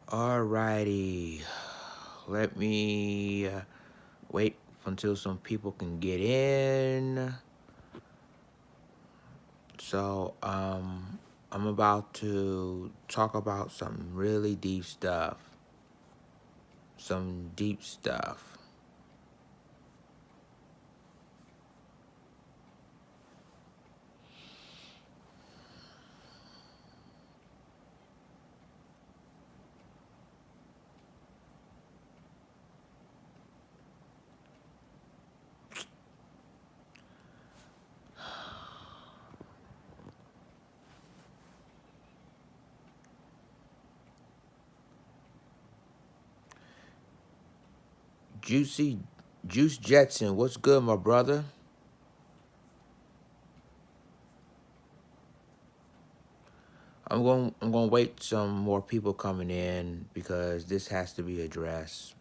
Alrighty, let me wait until some people can get in. So, I'm about to talk about some really deep stuff. Some deep stuff. Juicy Juice Jetson, what's good, my brother? I'm going to wait some more people coming in because this has to be addressed.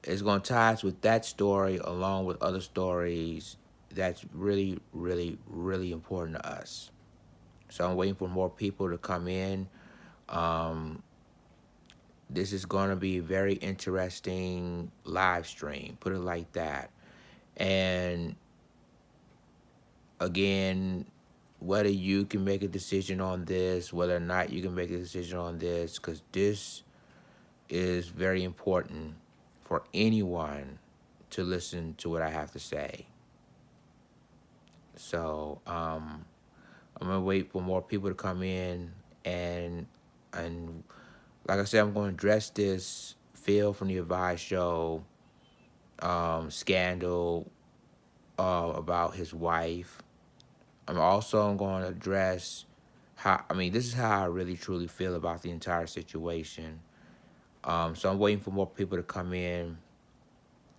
It's going to tie us with that story along with other stories that's really, really, really important to us. So I'm waiting for more people to come in. Um, this is going to be a very interesting live stream, put it like that. And again, whether you can make a decision on this, whether or not you can make a decision on this, because this is very important for anyone to listen to what I have to say. So I'm gonna wait for more people to come in, and and like I said, I'm gonna address this Phil from the Advice Show scandal about his wife. I'm also going to address how, I mean, this is how I really truly feel about the entire situation. So I'm waiting for more people to come in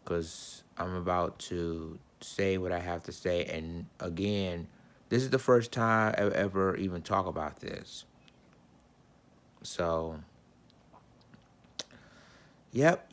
because I'm about to say what I have to say. And again, this is the first time I ever even talk about this. So, yep.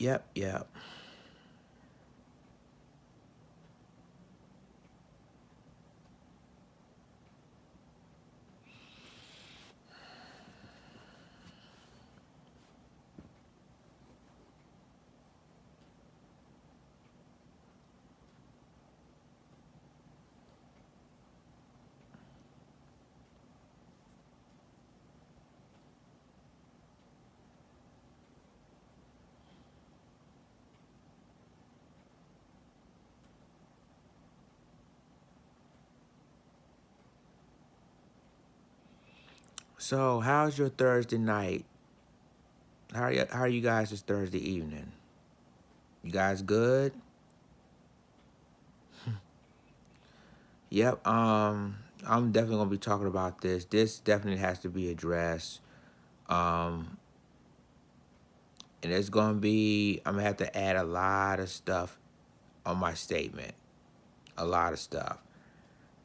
So, how's your Thursday night? How are you guys this Thursday evening? You guys good? Yep. I'm definitely gonna be talking about this. This definitely has to be addressed. Um, and it's gonna be. I'm gonna have to add a lot of stuff on my statement. A lot of stuff.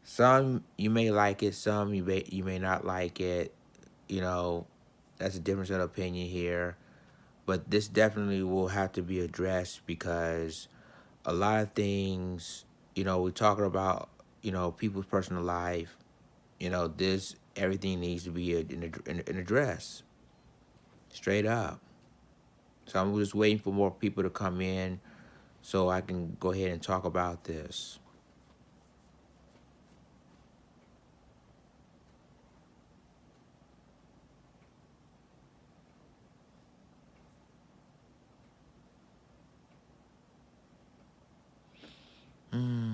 Some you may like it. Some you may not like it. You know, that's a difference of opinion here. But this definitely will have to be addressed because a lot of things. We're talking about. People's personal life. This everything needs to be in address straight up. So I'm just waiting for more people to come in so I can go ahead and talk about this. Mm.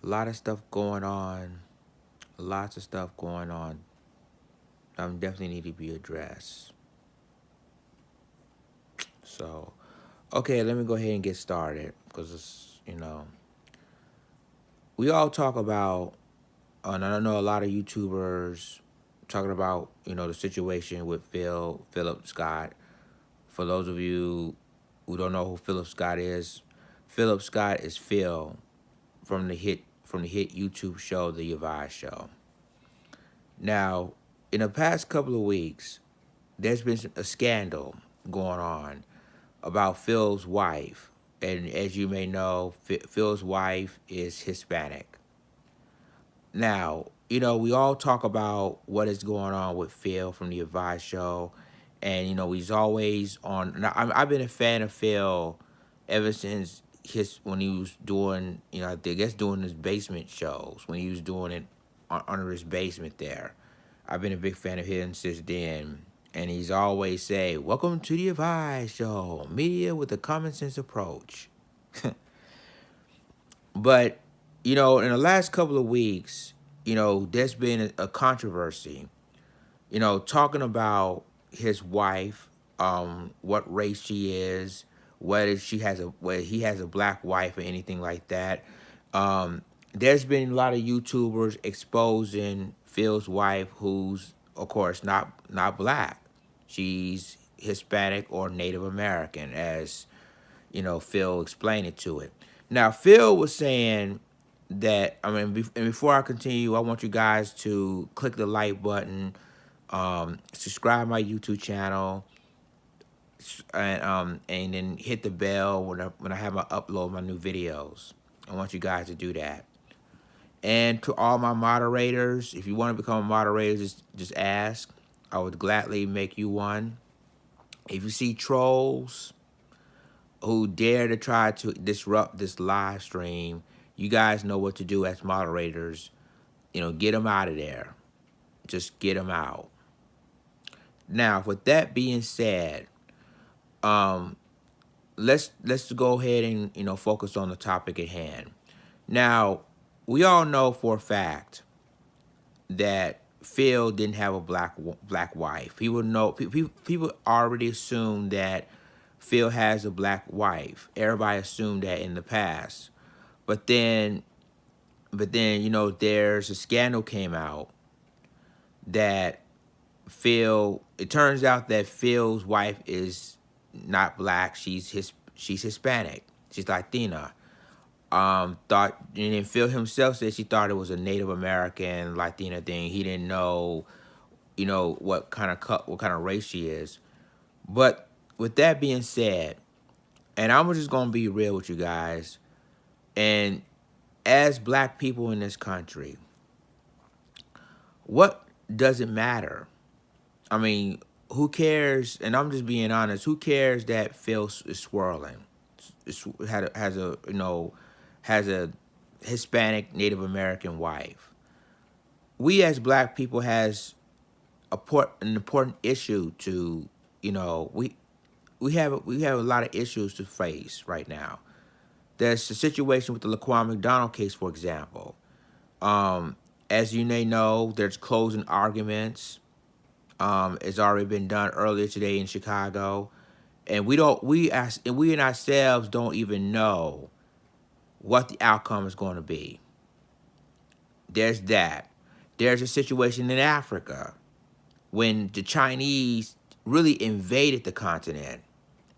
A lot of stuff going on. Lots of stuff going on. Definitely need to be addressed. So, okay, let me go ahead and get started because we all talk about, and I know a lot of YouTubers talking about, the situation with Philip Scott. For those of you who don't know who Phillip Scott is, Phillip Scott is Phil from the hit YouTube show The Yavai Show. Now, in the past couple of weeks, there's been a scandal going on about Phil's wife, and as you may know, Phil's wife is Hispanic. Now, we all talk about what is going on with Phil from the Advice Show, and he's always on. Now, I've been a fan of Phil ever since when he was doing, I guess doing his basement shows when he was doing it under his basement there. I've been a big fan of him since then, and he's always say, "Welcome to the Advice Show, media with a common sense approach." But, in the last couple of weeks, there's been a controversy, talking about his wife, what race she is, whether he has a black wife or anything like that. There's been a lot of YouTubers exposing Phil's wife, who's, of course, not black. She's Hispanic or Native American, as Phil explained it to it. Now, Phil was saying that, and before I continue, I want you guys to click the like button, subscribe my YouTube channel, and then hit the bell when I have my upload my new videos. I want you guys to do that. And to all my moderators, if you want to become a moderator, just ask. I would gladly make you one. If you see trolls who dare to try to disrupt this live stream, you guys know what to do as moderators. Get them out of there. Just get them out. Now, with that being said, let's go ahead and focus on the topic at hand. Now, we all know for a fact that Phil didn't have a black wife. People already assumed that Phil has a black wife. Everybody assumed that in the past. But then, there's a scandal came out that it turns out that Phil's wife is not black. She's Hispanic. She's Latina. And then Phil himself said she thought it was a Native American Latina thing. He didn't know, what kind of race she is. But with that being said, and I'm just gonna be real with you guys, and as black people in this country, what does it matter? I mean, who cares? And I'm just being honest. Who cares that Phil is swirling? Has a Hispanic Native American wife. We as black people has an important issue to, we have a lot of issues to face right now. There's the situation with the LaQuan McDonald case, for example. As you may know, there's closing arguments. It's already been done earlier today in Chicago, and we in ourselves don't even know what the outcome is going to be. There's that. There's a situation in Africa when the Chinese really invaded the continent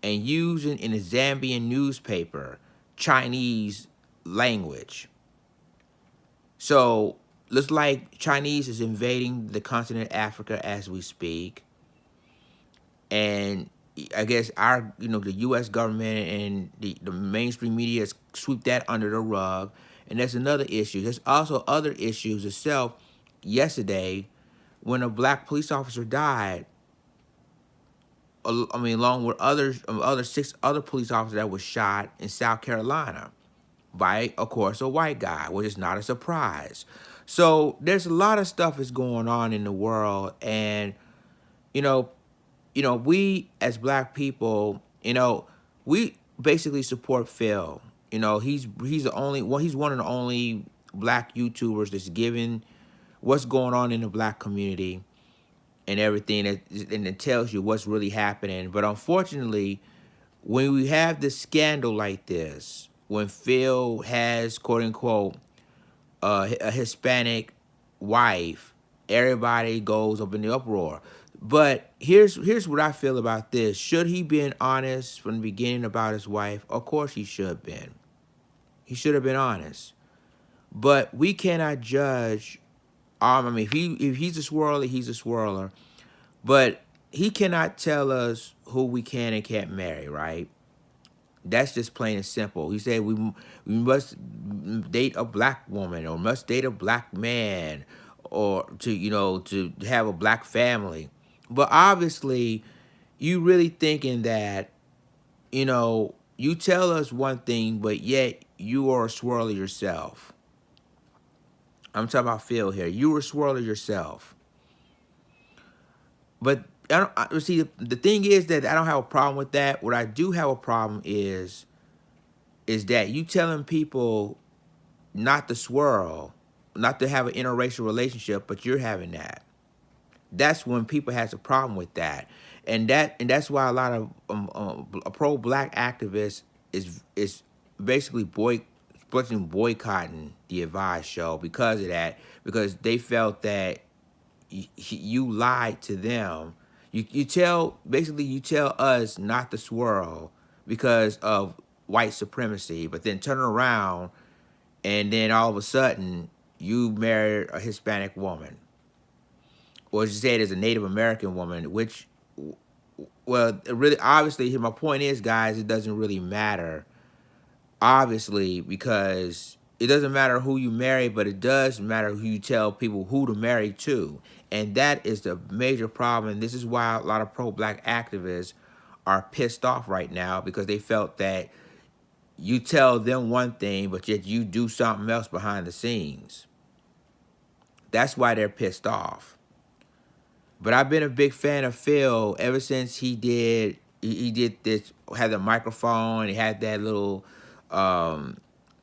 and using in a Zambian newspaper Chinese language. So looks like Chinese is invading the continent of Africa as we speak. And I guess the U.S. government and the mainstream media sweep that under the rug. And that's another issue. There's also other issues itself. Yesterday, when a black police officer died, along with other 6 other police officers that were shot in South Carolina by, of course, a white guy, which is not a surprise. So there's a lot of stuff that's going on in the world, and we as black people, we basically support Phil. He's one of the only black YouTubers that's giving what's going on in the black community and everything, and it tells you what's really happening. But unfortunately, when we have this scandal like this, when Phil has, quote unquote, a Hispanic wife, everybody goes up in the uproar. But here's what I feel about this. Should he been honest from the beginning about his wife? Of course he should have been. He should have been honest. But we cannot judge. I mean, if he's a swirler, he's a swirler. But he cannot tell us who we can and can't marry, right? That's just plain and simple. He said we must date a black woman or must date a black man or to have a black family. But obviously, you really thinking that you tell us one thing, but yet you are a swirler yourself. I'm talking about Phil here. You were a swirler yourself. But see, the thing is that I don't have a problem with that. What I do have a problem is that you telling people not to swirl, not to have an interracial relationship, but you're having that. That's when people has a problem with that, and that's why a lot of pro-black activists is basically boycotting the Advice show because of that, because they felt that you lied to them. You tell us not to swirl because of white supremacy, but then turn around and then all of a sudden you marry a Hispanic woman, or as you said, as a Native American woman, which, well, really, obviously, my point is, guys, it doesn't really matter, obviously, because it doesn't matter who you marry, but it does matter who you tell people who to marry to. And that is the major problem. And this is why a lot of pro-black activists are pissed off right now, because they felt that you tell them one thing, but yet you do something else behind the scenes. That's why they're pissed off. But I've been a big fan of Phil ever since he did this, had the microphone, he had that little,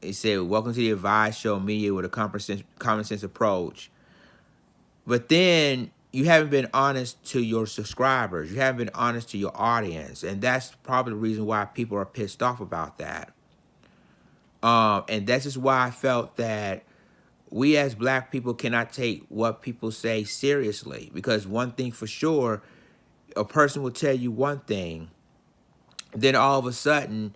he said, "Welcome to the Advice Show Media with a common sense approach." But then you haven't been honest to your subscribers. You haven't been honest to your audience. And that's probably the reason why people are pissed off about that. And that's just why I felt that we as black people cannot take what people say seriously. Because one thing for sure, a person will tell you one thing, then all of a sudden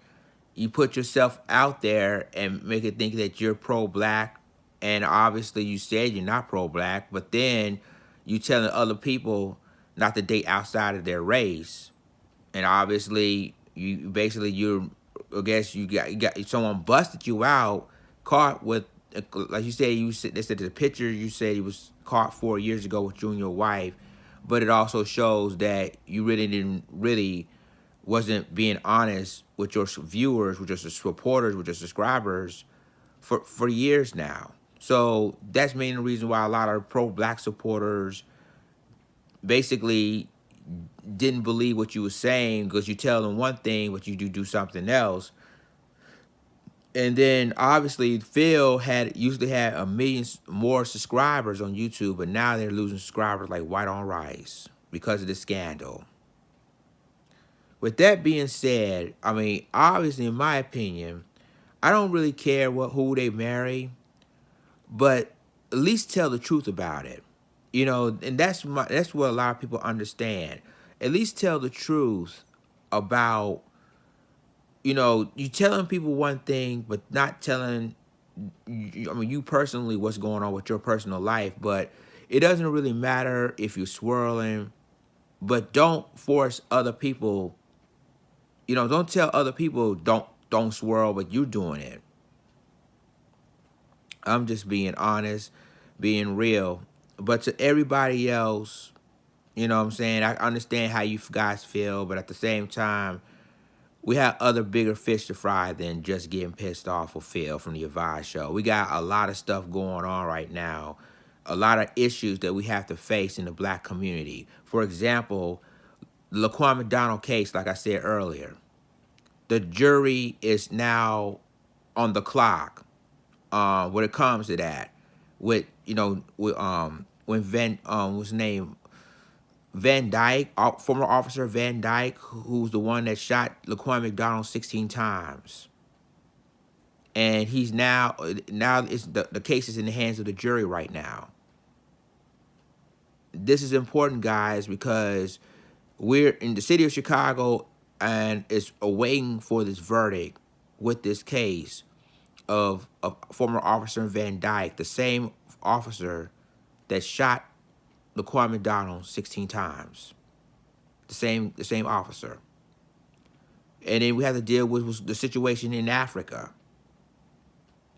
you put yourself out there and make it think that you're pro-black, and obviously you said you're not pro-black, but then you telling other people not to date outside of their race, and obviously I guess you got someone busted you out, caught with, like you said, they said the picture, you said he was caught 4 years ago with you and your wife, but it also shows that you wasn't being honest with your viewers, with your supporters, with your subscribers for years now. So that's mainly the reason why a lot of pro-black supporters basically didn't believe what you were saying, because you tell them one thing, but you do something else. And then obviously Phil usually had a million more subscribers on YouTube, but now they're losing subscribers like white on rice because of the scandal. With that being said, I mean, obviously, in my opinion, I don't really care who they marry, but at least tell the truth about it. And that's what a lot of people understand. At least tell the truth about, you telling people one thing, but not telling, you personally, what's going on with your personal life. But it doesn't really matter if you're swirling, but don't force other people. Don't tell other people don't swirl, but you're doing it. I'm just being honest, being real. But to everybody else, you know what I'm saying? I understand how you guys feel, but at the same time, we have other bigger fish to fry than just getting pissed off or Phil from the Advice Show. We got a lot of stuff going on right now, a lot of issues that we have to face in the black community. For example, the LaQuan McDonald case, like I said earlier. The jury is now on the clock when it comes to that. With when what's his name, Van Dyke, former officer Van Dyke, who's the one that shot LaQuan McDonald 16 times, and he's now it's the case is in the hands of the jury right now. this is important, guys, because we're in the city of Chicago and is awaiting for this verdict with this case of former officer Van Dyke, the same officer that shot LaQuan McDonald 16 times. The same officer. And then we have to deal with the situation in Africa.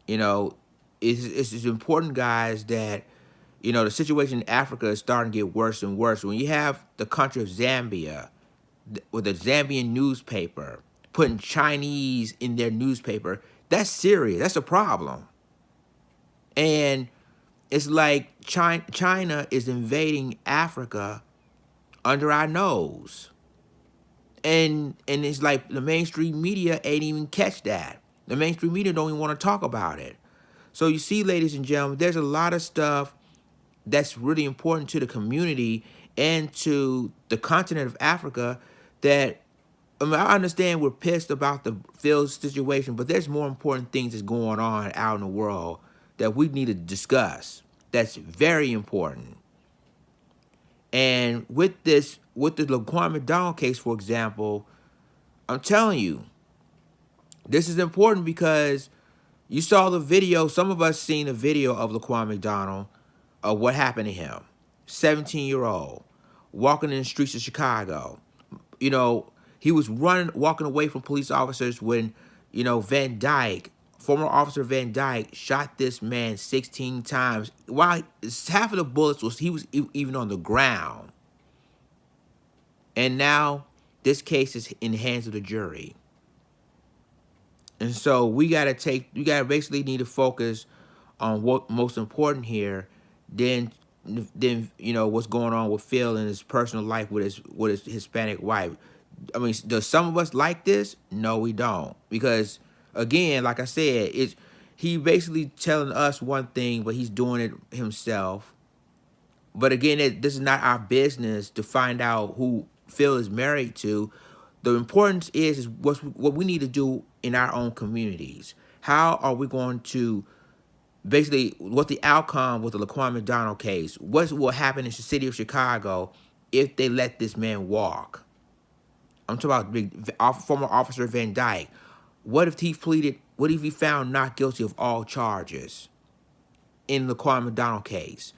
You know, it's important, guys, that the situation in Africa is starting to get worse and worse. When you have the country of Zambia with a Zambian newspaper putting Chinese in their newspaper, that's serious. That's a problem. And it's like China is invading Africa under our nose. And it's like the mainstream media ain't even catch that. The mainstream media don't even want to talk about it. So you see, ladies and gentlemen, there's a lot of stuff that's really important to the community and to the continent of Africa that, I understand we're pissed about the Phil situation, but there's more important things that's going on out in the world that we need to discuss. That's very important. And with the LaQuan McDonald case, for example, I'm telling you, this is important because you saw the video. Some of us seen the video of LaQuan McDonald of what happened to him. 17-year-old, walking in the streets of Chicago. He was walking away from police officers when, Van Dyke, former officer Van Dyke, shot this man 16 times. While half of the bullets he was even on the ground. And now this case is in the hands of the jury. And so we gotta basically need to focus on what most important here, than what's going on with Phil in his personal life with his Hispanic wife. I mean, does some of us like this? No, we don't. Because again, like I said, he basically telling us one thing, but he's doing it himself. But again, this is not our business to find out who Phil is married to. The importance is what we need to do in our own communities. How are we going to basically, what the outcome with the LaQuan McDonald case? What will happen in the city of Chicago if they let this man walk? I'm talking about former officer Van Dyke. What if he pleaded? What if he found not guilty of all charges in the LaQuan McDonald case?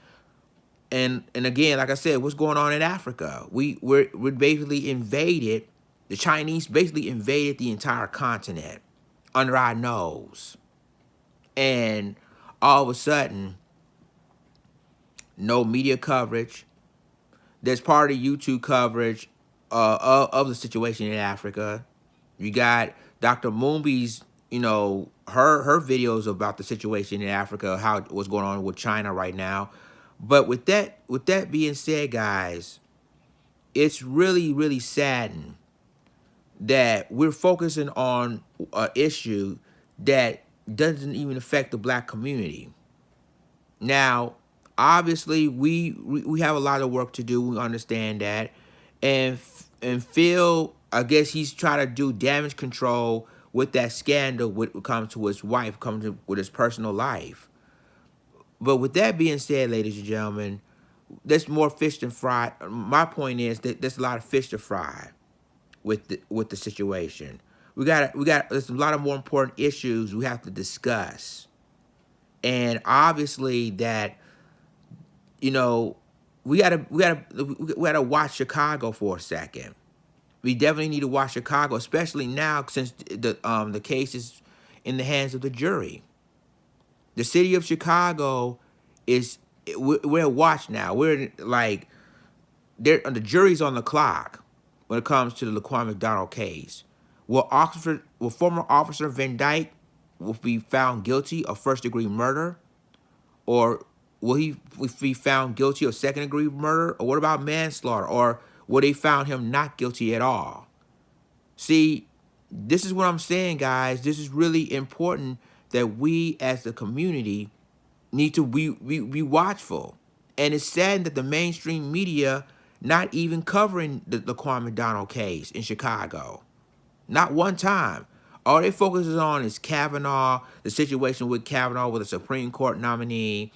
And again, like I said, what's going on in Africa? We're basically invaded. The Chinese basically invaded the entire continent under our nose. And all of a sudden, no media coverage. There's part of YouTube coverage of the situation in Africa. You got Dr. Mumbi's, her videos about the situation in Africa, what's going on with China right now. But with that being said, guys, it's really, really saddening that we're focusing on an issue that doesn't even affect the black community. Now, obviously, we have a lot of work to do. We understand that. And Phil, I guess he's trying to do damage control with that scandal when it comes to his wife, with his personal life. But with that being said, ladies and gentlemen, there's more fish than fry. My point is that there's a lot of fish to fry with the situation. There's a lot of more important issues we have to discuss. And obviously that, we gotta watch Chicago for a second. We definitely need to watch Chicago, especially now since the case is in the hands of the jury. The city of Chicago we're watched now. We're like, the jury's on the clock when it comes to the LaQuan McDonald case. Will former officer Van Dyke will be found guilty of first-degree murder? Or will he be found guilty of second-degree murder? Or what about manslaughter? Or will they found him not guilty at all? See, this is what I'm saying, guys. This is really important that we as the community need to be watchful. And it's sad that the mainstream media not even covering the LaQuan McDonald case in Chicago. Not one time. All they focus on is Kavanaugh, the situation with Kavanaugh with a Supreme Court nominee,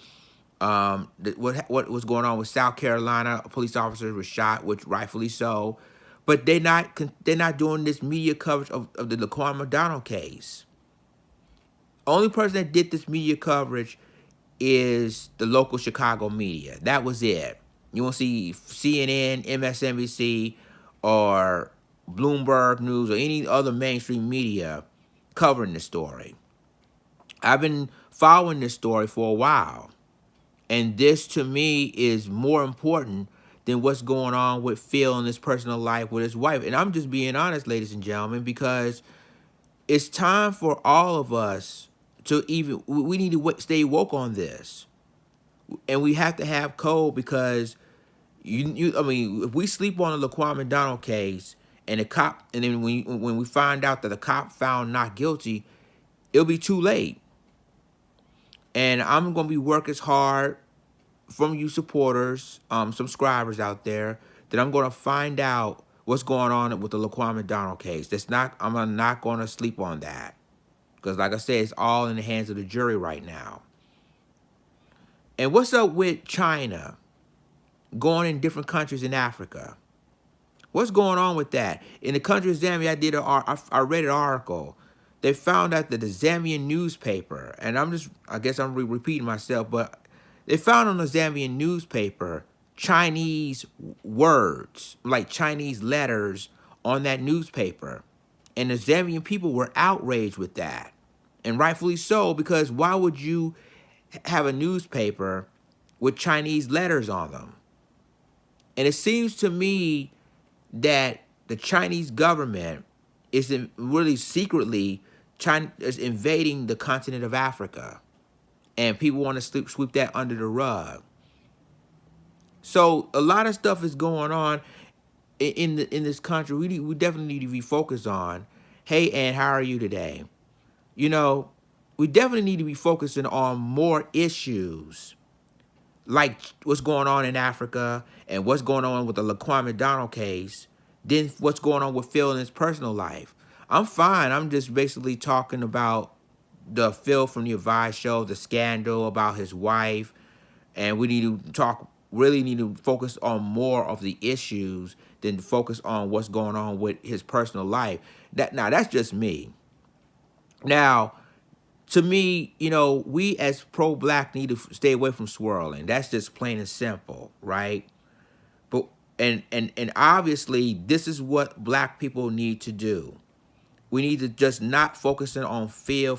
What was going on with South Carolina? A police officer was shot, which rightfully so, but they're not doing this media coverage of the LaQuan McDonald case. Only person that did this media coverage is the local Chicago media. That was it. You won't see CNN, MSNBC, or Bloomberg News or any other mainstream media covering this story. I've been following this story for a while. And this to me is more important than what's going on with Phil in his personal life with his wife. And I'm just being honest, ladies and gentlemen, because it's time for all of us to we need to stay woke on this. And we have to have code because I mean, if we sleep on the LaQuan McDonald case and the cop, and then when we find out that the cop found not guilty, it'll be too late. And I'm gonna be working as hard from you supporters, subscribers out there, that I'm gonna find out what's going on with the LaQuan McDonald case. I'm not gonna sleep on that. Because like I said, it's all in the hands of the jury right now. And what's up with China going in different countries in Africa? What's going on with that? In the country of Zambia, I read an article. They found out that the Zambian newspaper, and I guess I'm repeating myself, but they found on the Zambian newspaper Chinese words, like Chinese letters on that newspaper. And the Zambian people were outraged with that. And rightfully so, because why would you have a newspaper with Chinese letters on them? And it seems to me that the Chinese government is really secretly is invading the continent of Africa. And people want to sweep that under the rug. So a lot of stuff is going on in this country. We definitely need to be focused on. Hey, Ann, how are you today? You know, we definitely need to be focusing on more issues like what's going on in Africa and what's going on with the LaQuan McDonald case, then what's going on with Phil in his personal life. I'm fine. I'm just basically talking about the Phil from the Advice show, the scandal about his wife, and we need to really need to focus on more of the issues than to focus on what's going on with his personal life. Now, that's just me. Now, to me, you know, we as pro-black need to stay away from swirling. That's just plain and simple, right? But and obviously, this is what black people need to do. We need to just not focusing on Phil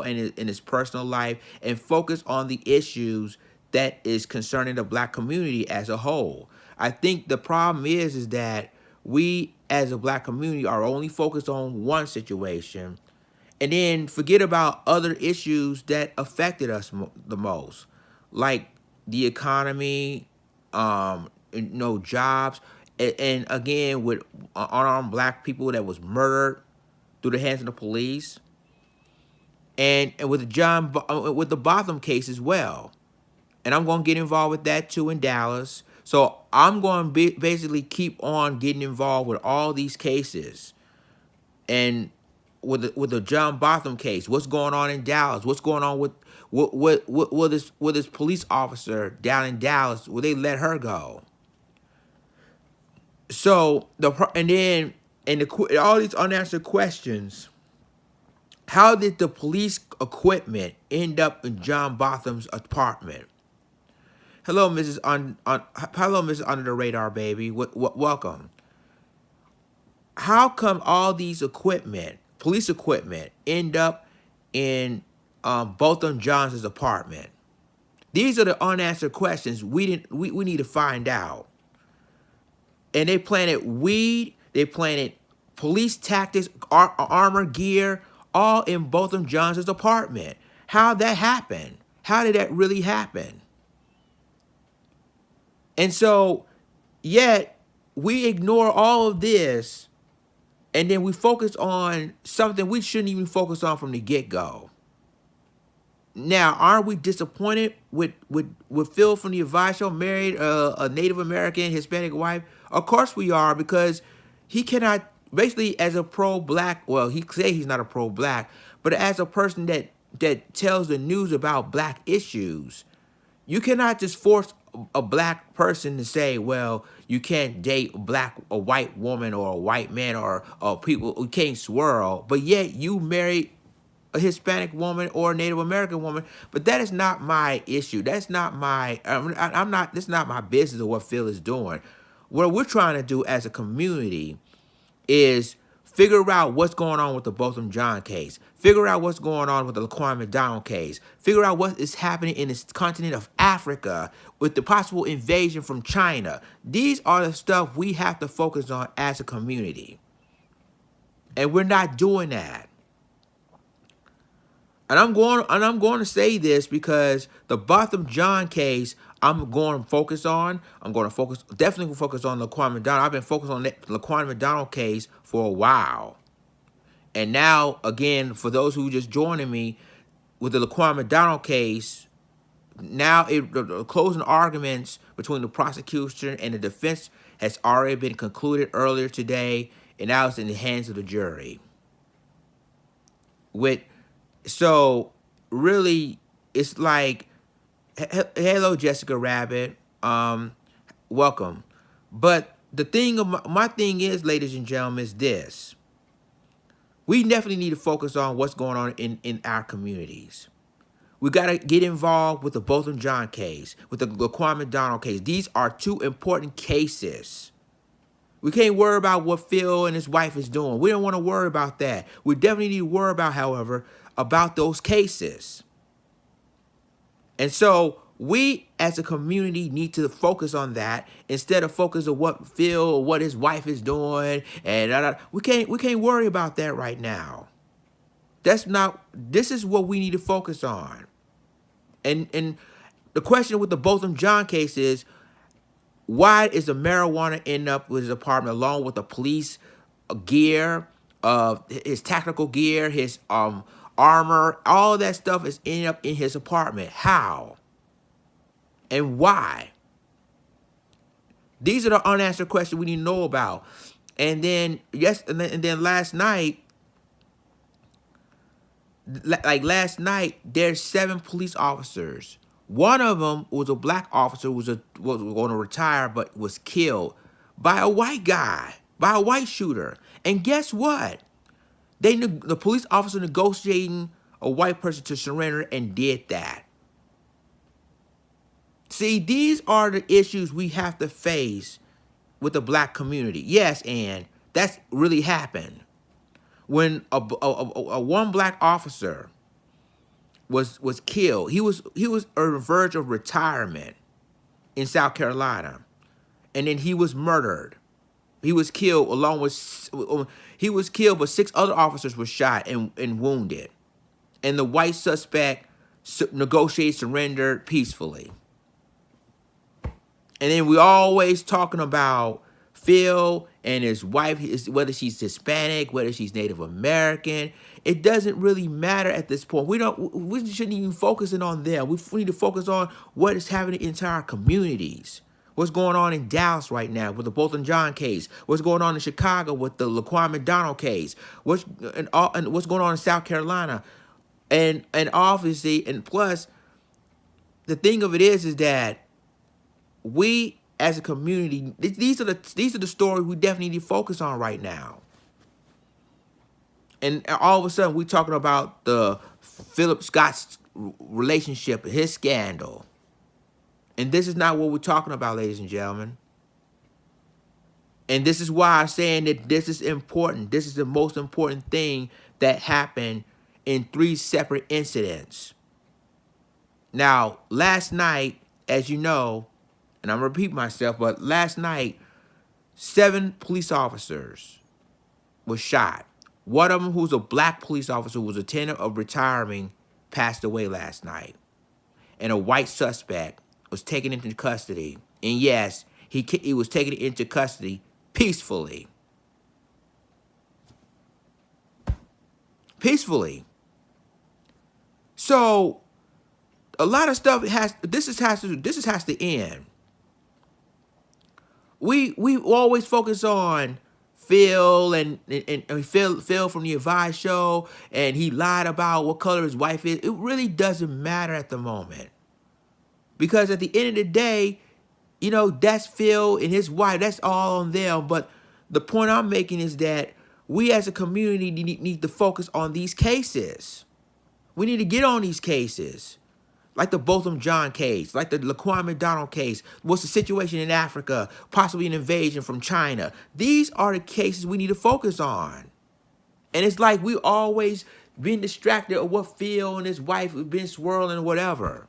in his personal life and focus on the issues that is concerning the black community as a whole. I think the problem is that we as a black community are only focused on one situation and then forget about other issues that affected us the most, like the economy, jobs, and again with unarmed black people that was murdered through the hands of the police, and with the Botham case as well. And I'm going to get involved with that too in Dallas. So I'm going to basically keep on getting involved with all these cases. And with the John Botham case, what's going on in Dallas? What's going on with this police officer down in Dallas? Will they let her go? So all these unanswered questions. How did the police equipment end up in John Botham's apartment? Hello, Mrs. Hello, Mrs. Under the Radar, baby. Welcome. How come all these police equipment, end up in Botham Johnson's apartment? These are the unanswered questions we need to find out. And they planted weed, they planted police tactics, armor gear, all in Botham Johnson's apartment. How'd that happen? How did that really happen? And so, yet, we ignore all of this, and then we focus on something we shouldn't even focus on from the get-go. Now, aren't we disappointed with Phil from the Advice show, married a Native American Hispanic wife? Of course we are, because he cannot, basically as a pro-black, well, he say he's not a pro-black, but as a person that tells the news about black issues, You cannot just force a black person to say, well, you can't date a white woman or a white man or people who can't swirl, but yet you married a Hispanic woman or a Native American woman. But that is not my issue. That's not my, I'm not, this is not my business of what Phil is doing. What we're trying to do as a community is figure out what's going on with the Botham Jean case. Figure out what's going on with the LaQuan McDonald case. Figure out what is happening in this continent of Africa with the possible invasion from China. These are the stuff we have to focus on as a community. And we're not doing that. And I'm going to say this because the Botham Jean case, I'm going to focus on. I'm going to definitely focus on LaQuan McDonald. I've been focused on the LaQuan McDonald case for a while. And now, again, for those who just joining me, with the LaQuan McDonald case, now the closing arguments between the prosecution and the defense has already been concluded earlier today, and now it's in the hands of the jury. So really, it's like, hello, Jessica Rabbit, welcome. But the thing of my thing is, ladies and gentlemen, is this. We definitely need to focus on what's going on in our communities. We got to get involved with the Botham Jean case, with the LaQuan McDonald case. These are two important cases. We can't worry about what Phil and his wife is doing. We don't want to worry about that. We definitely need to worry about, however, about those cases. And so we as a community need to focus on that instead of focus on what Phil or what his wife is doing. And we can't worry about that right now. This is what we need to focus on. And the question with the Botham Jean case is, why is the marijuana end up with his apartment along with the police gear, his tactical gear, his armor, all that stuff is ending up in his apartment? How? And why? These are the unanswered questions we need to know about. And then last night, there's 7 police officers. One of them was a black officer who was going to retire, but was killed by a white guy, by a white shooter. And guess what? The police officer negotiating a white person to surrender and did that. See, these are the issues we have to face with the black community. Yes, and that's really happened. When a one black officer was killed, he was on the verge of retirement in South Carolina, and then he was murdered. He was killed but 6 other officers were shot and wounded, and the white suspect negotiated surrender peacefully. And then we always talking about Phil and his wife, whether she's Hispanic, whether she's Native American. It doesn't really matter at this point. We shouldn't even focus on them. We need to focus on what is happening in our communities. What's going on in Dallas right now with the Botham Jean case? What's going on in Chicago with the LaQuan McDonald case? What's going on in South Carolina? And obviously, and plus, the thing of it is that we as a community, these are the stories we definitely need to focus on right now. And all of a sudden, we're talking about the Phillip Scott's relationship, his scandal. And this is not what we're talking about, ladies and gentlemen. And this is why I'm saying that this is important. This is the most important thing that happened in 3 separate incidents. Now, last night, as you know, and I'm going to repeat myself, but last night, 7 police officers were shot. One of them, who's a black police officer, who was a tenant of retiring, passed away last night. And a white suspect was taken into custody. And yes, he was taken into custody peacefully. Peacefully. So a lot of stuff has to end. We always focus on Phil and Phil from the Advice Show, and he lied about what color his wife is. It really doesn't matter at the moment. Because at the end of the day, you know, that's Phil and his wife. That's all on them. But the point I'm making is that we as a community need to focus on these cases. We need to get on these cases. Like the Botham Jean case, like the LaQuan McDonald case. What's the situation in Africa? Possibly an invasion from China. These are the cases we need to focus on. And it's like we always been distracted of what Phil and his wife have been swirling or whatever.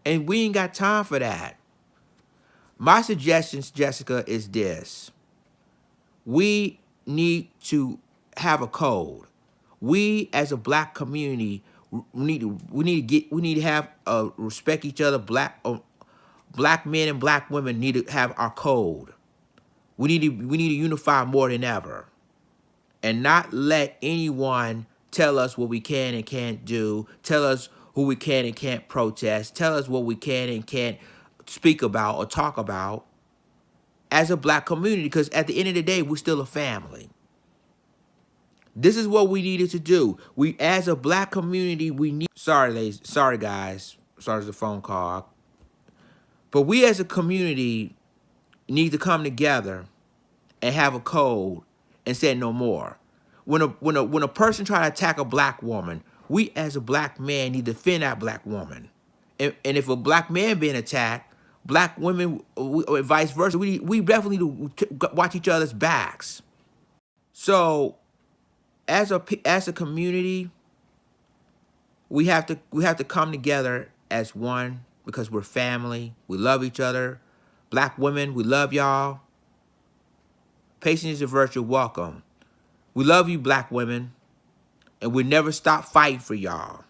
And we ain't got time for that. My suggestions, Jessica, is this. We need to have a code. We as a black community we need to have respect each other. Black men and black women need to have our code. We need to unify more than ever, and not let anyone tell us what we can and can't do. Tell us who we can and can't protest. Tell us what we can and can't speak about or talk about as a black community. Because at the end of the day, we're still a family. This is what we needed to do. We, as a black community, we need... Sorry, ladies. Sorry, guys. Sorry for the phone call. But we as a community need to come together and have a code and say no more. When a person try to attack a black woman, we as a black man need to defend that black woman. And if a black man being attacked, black women, or vice versa, we definitely need to watch each other's backs. So as a community, we have to come together as one, because we're family. We love each other. Black women, we love y'all. Patience is a virtue. Welcome. We love you, black women, and we'll never stop fighting for y'all.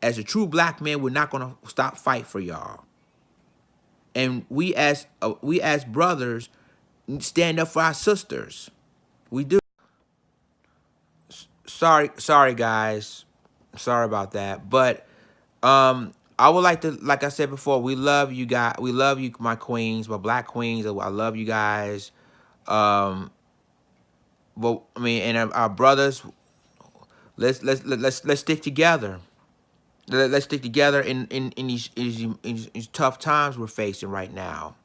As a true black man, we're not gonna stop fighting for y'all. And we as brothers stand up for our sisters. We do. Sorry, guys. Sorry about that. But I would like to, like I said before, we love you guys. We love you, my queens, my black queens. I love you guys. But I mean, and our brothers, let's stick together. Let's stick together in these tough times we're facing right now.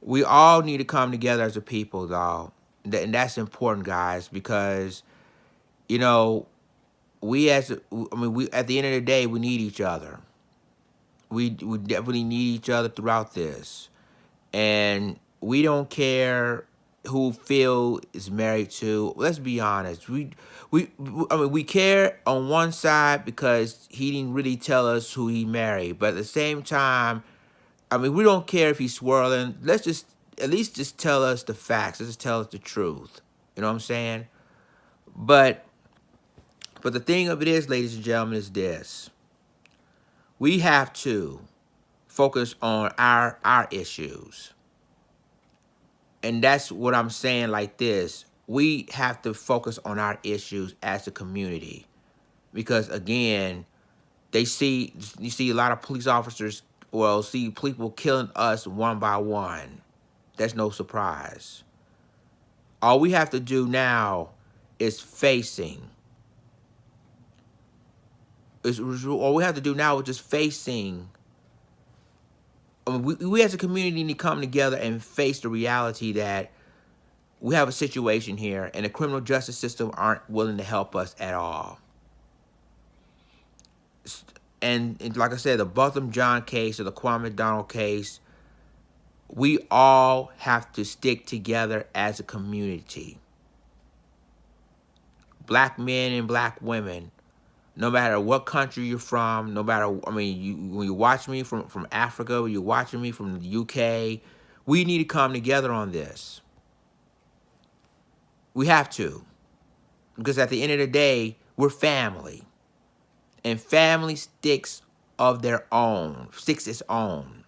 We all need to come together as a people, though, and that's important, guys, because you know we at the end of the day, we need each other. We definitely need each other throughout this, and we don't care who Phil is married to. Let's be honest. We care on one side because he didn't really tell us who he married, but at the same time, I mean, we don't care if he's swirling. Let's just at least just tell us the facts. Let's just tell us the truth. You know what I'm saying? But the thing of it is, ladies and gentlemen, is this. We have to focus on our issues. And that's what I'm saying like this. We have to focus on our issues as a community. Because, again, you see a lot of police officers, see people killing us one by one. That's no surprise. All we have to do now is all we have to do now is just facing. I mean, we as a community need to come together and face the reality that we have a situation here and the criminal justice system aren't willing to help us at all. And like I said, the Botham Jean case or the LaQuan McDonald case, we all have to stick together as a community. Black men and black women, no matter what country you're from, no matter, when you watch me from Africa, or you're watching me from the UK, we need to come together on this. We have to. Because at the end of the day, we're family. And family sticks its own.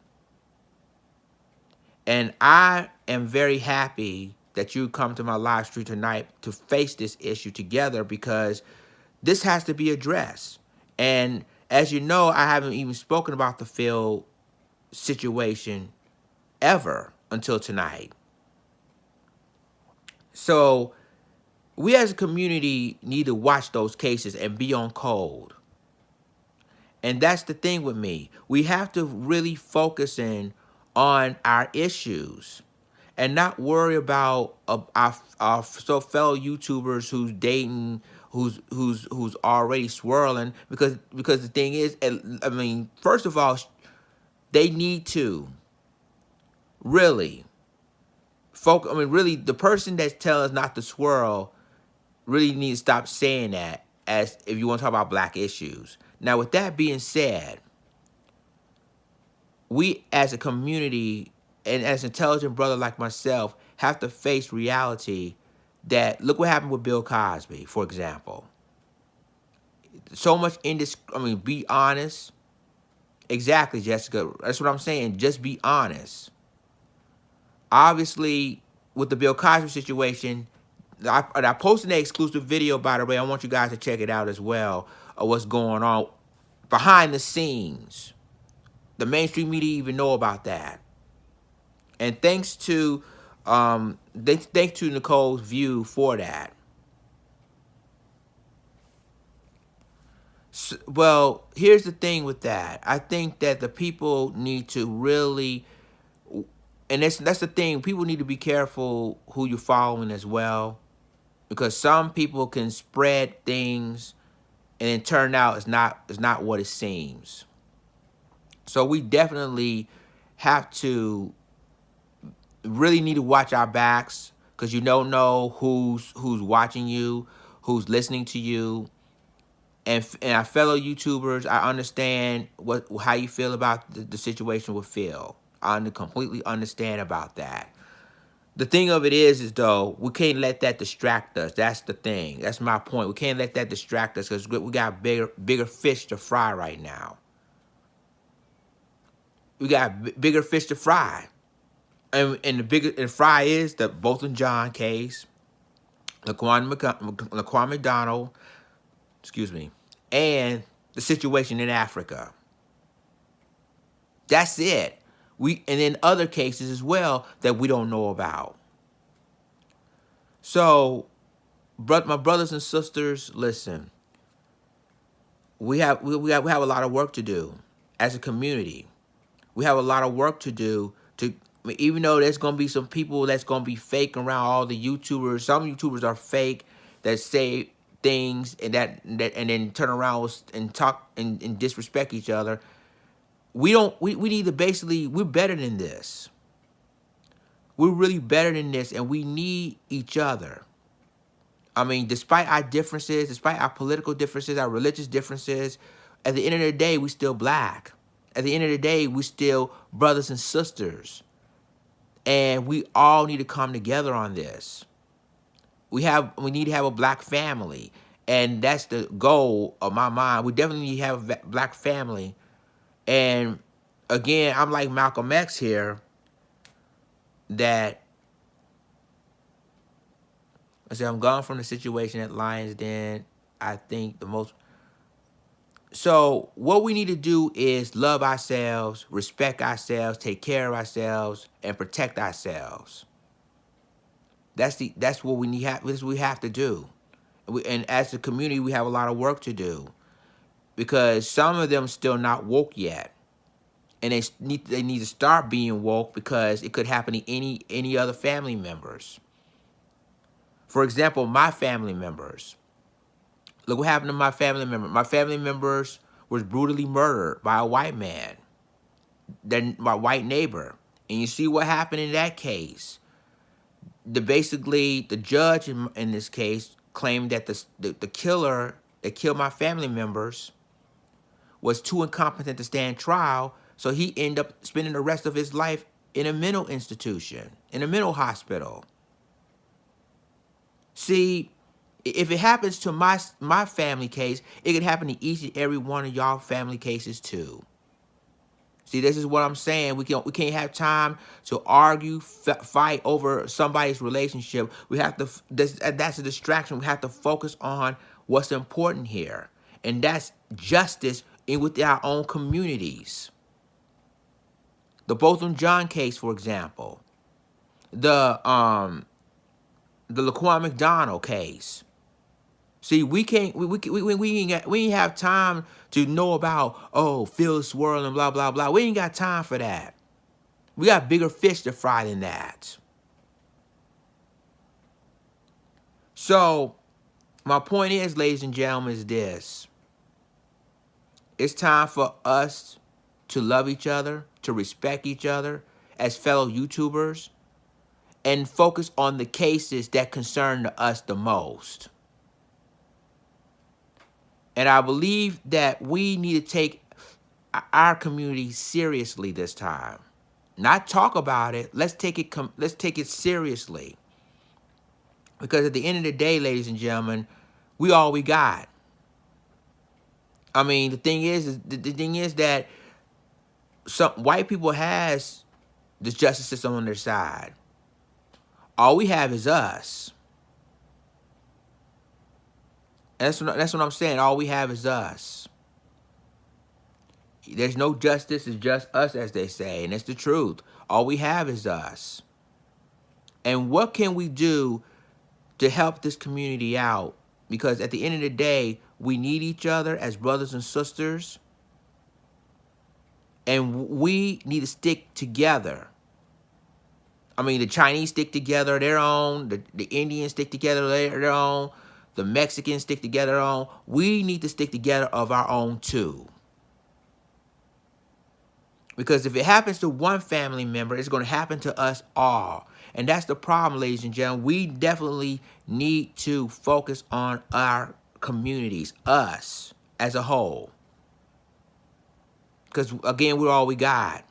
And I am very happy that you come to my live stream tonight to face this issue together, because this has to be addressed. And as you know, I haven't even spoken about the Phil situation ever until tonight. So we as a community need to watch those cases and be on code. And that's the thing with me. We have to really focus in on our issues and not worry about our fellow YouTubers who's dating, who's already swirling. Because the thing is, I mean, first of all, they need to really focus. I mean, really, the person that's telling us not to swirl really need to stop saying that, as if you want to talk about black issues. Now, with that being said, we as a community and as an intelligent brother like myself have to face reality that, look what happened with Bill Cosby, for example. So much I mean, be honest. Exactly, Jessica. That's what I'm saying. Just be honest. Obviously, with the Bill Cosby situation, I posted an exclusive video, by the way. I want you guys to check it out as well, of what's going on behind the scenes. The mainstream media even know about that. And thanks to Nicole's view for that. So, well, here's the thing with that. I think that the people need to really, and that's the thing. People need to be careful who you're following as well, because some people can spread things and it turn out it's not what it seems. So we definitely have to really need to watch our backs, because you don't know who's watching you, who's listening to you. And our fellow YouTubers, I understand how you feel about the situation with Phil. I completely understand about that. The thing of it is though, we can't let that distract us. That's the thing. That's my point. We can't let that distract us, because we got bigger fish to fry right now. We got bigger fish to fry. And the bigger and fry is the Bolton John case, LaQuan McDonald, excuse me, and the situation in Africa. That's it. And then other cases as well that we don't know about. So, my brothers and sisters, listen. We have a lot of work to do as a community. We have a lot of work to do to, even though there's gonna be some people that's gonna be fake around all the YouTubers. Some YouTubers are fake that say things and then turn around and talk and disrespect each other. We need to basically, we're better than this. We're really better than this, and we need each other. I mean, despite our differences, despite our political differences, our religious differences, at the end of the day, we still black. At the end of the day, we still brothers and sisters. And we all need to come together on this. We need to have a black family. And that's the goal of my mind. We definitely need to have a black family. And again, I'm like Malcolm X here, that I said, I'm gone from the situation at Lions Den. I think the most. So what we need to do is love ourselves, respect ourselves, take care of ourselves, and protect ourselves. That's what we need. This is what we have to do. And as a community, we have a lot of work to do, because some of them still not woke yet, and they need to start being woke, because it could happen to any other family members. For example, my family members. Look what happened to my family member. My family members was brutally murdered by a white man, then my white neighbor. And you see what happened in that case. Basically, the judge in this case claimed that the killer that killed my family members was too incompetent to stand trial, so he ended up spending the rest of his life in a mental institution, in a mental hospital. See, if it happens to my family case, it could happen to each and every one of y'all family cases too. See, this is what I'm saying. We can't have time to argue, fight over somebody's relationship. We have to. That's a distraction. We have to focus on what's important here, and that's justice within our own communities. The Botham Jean case, for example, the LaQuan McDonald case. See, we can't, we ain't have time to know about, oh, Phil swirl and blah, blah, blah. We ain't got time for that. We got bigger fish to fry than that. So, my point is, ladies and gentlemen, is this. It's time for us to love each other, to respect each other as fellow YouTubers, and focus on the cases that concern us the most. And I believe that we need to take our community seriously this time. Not talk about it. Let's take it seriously. Because at the end of the day, ladies and gentlemen, we all we got. I mean, the thing is that some white people has the justice system on their side. All we have is us. And that's what I'm saying. All we have is us. There's no justice. It's just us, as they say. And it's the truth. All we have is us. And what can we do to help this community out? Because at the end of the day, we need each other as brothers and sisters. And we need to stick together. I mean, the Chinese stick together their own. The Indians stick together their own. The Mexicans stick together their own. We need to stick together of our own too. Because if it happens to one family member, it's going to happen to us all. And that's the problem, ladies and gentlemen. We definitely need to focus on our communities, us as a whole. Because, again, we're all we got.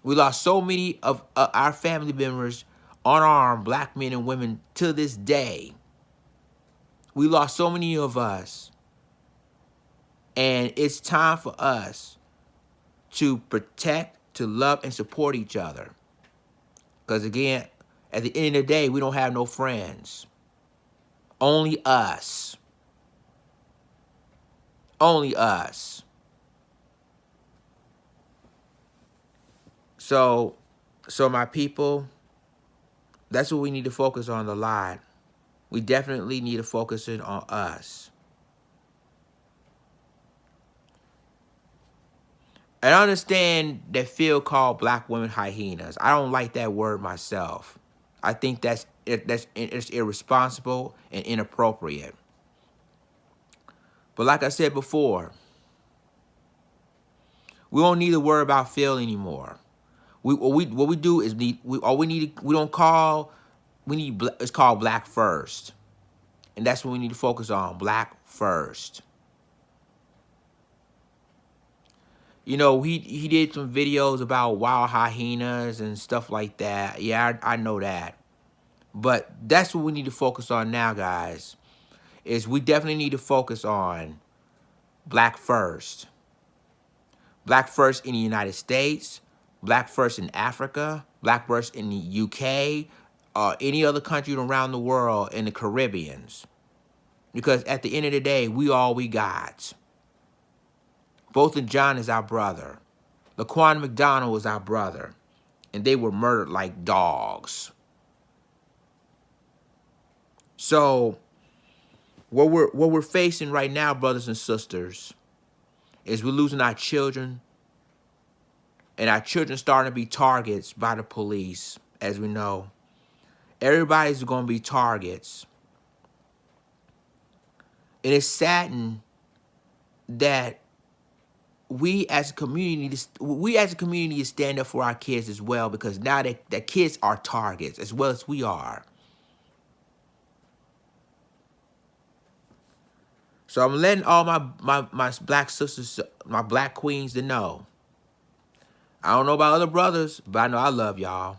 We lost so many of our family members, unarmed black men and women, to this day. We lost so many of us. And it's time for us to protect, to love, and support each other. Because, again, at the end of the day, we don't have no friends. Only us. Only us. So my people, that's what we need to focus on a lot. We definitely need to focus in on us. And I understand that Phil called black women hyenas. I don't like that word myself. I think it's irresponsible and inappropriate. But like I said before, we don't need to worry about Phil anymore. What we do is it's called black first. And that's what we need to focus on, black first. You know, he did some videos about wild hyenas and stuff like that. Yeah, I know that. But that's what we need to focus on now, guys. Is we definitely need to focus on black first. Black first in the United States, black first in Africa, black first in the UK, any other country around the world, in the Caribbeans. Because at the end of the day, we all we got. Both and John is our brother. LaQuan McDonald was our brother. And they were murdered like dogs. So, what we're facing right now, brothers and sisters, is we're losing our children. And our children starting to be targets by the police, as we know. Everybody's going to be targets. And it's saddened that we as a community need to stand up for our kids as well, because now that kids are targets as well as we are. So I'm letting all my black sisters, my black queens, to know. I don't know about other brothers, but I know I love y'all.